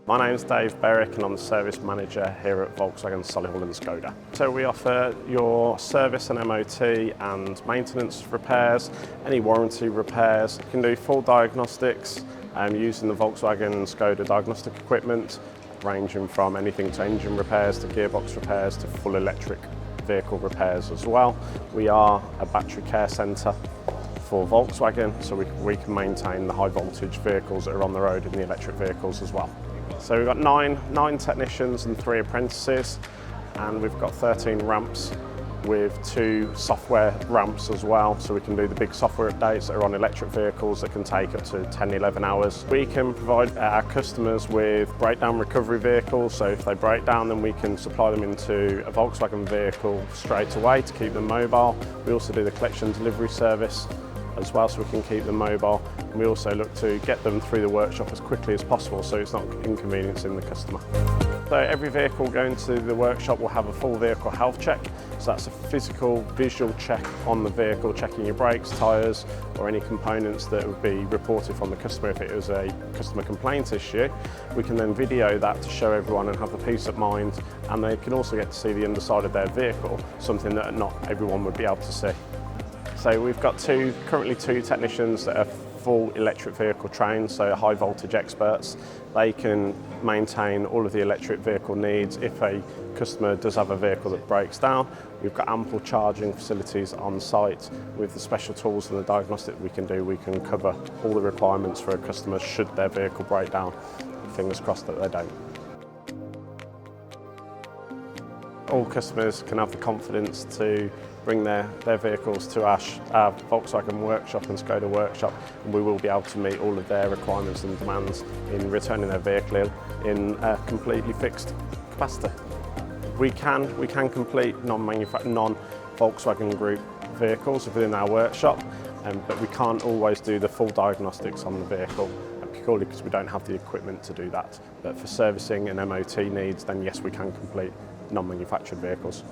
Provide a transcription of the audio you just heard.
My name's Dave Berwick and I'm the Service Manager here at Volkswagen Solihull and Skoda. So we offer your service and MOT and maintenance repairs, any warranty repairs. You can do full diagnostics using the Volkswagen and Skoda diagnostic equipment, ranging from anything to engine repairs to gearbox repairs to full electric vehicle repairs as well. We are a battery care centre for Volkswagen, so we can maintain the high voltage vehicles that are on the road and the electric vehicles as well. So we've got nine technicians and 3 apprentices, and we've got 13 ramps with 2 software ramps as well, so we can do the big software updates that are on electric vehicles that can take up to 10-11 hours. We can provide our customers with breakdown recovery vehicles, so if they break down then we can supply them into a Volkswagen vehicle straight away to keep them mobile. We also do the collection delivery service as well, so we can keep them mobile, and we also look to get them through the workshop as quickly as possible so it's not inconveniencing the customer. So every vehicle going to the workshop will have a full vehicle health check, so that's a physical visual check on the vehicle, checking your brakes, tyres or any components that would be reported from the customer if it was a customer complaint issue. We can then video that to show everyone and have the peace of mind, and they can also get to see the underside of their vehicle, something that not everyone would be able to see. So we've got currently two technicians that are full electric vehicle trained, so high voltage experts. They can maintain all of the electric vehicle needs. If a customer does have a vehicle that breaks down, we've got ample charging facilities on site. With the special tools and the diagnostic we can do, we can cover all the requirements for a customer should their vehicle break down. Fingers crossed that they don't. All customers can have the confidence to bring their vehicles to our Volkswagen workshop and Skoda workshop, and we will be able to meet all of their requirements and demands in returning their vehicle in a completely fixed capacity. We can complete non-Volkswagen Group vehicles within our workshop, but we can't always do the full diagnostics on the vehicle, purely because we don't have the equipment to do that. But for servicing and MOT needs, then yes, we can complete non-manufactured vehicles.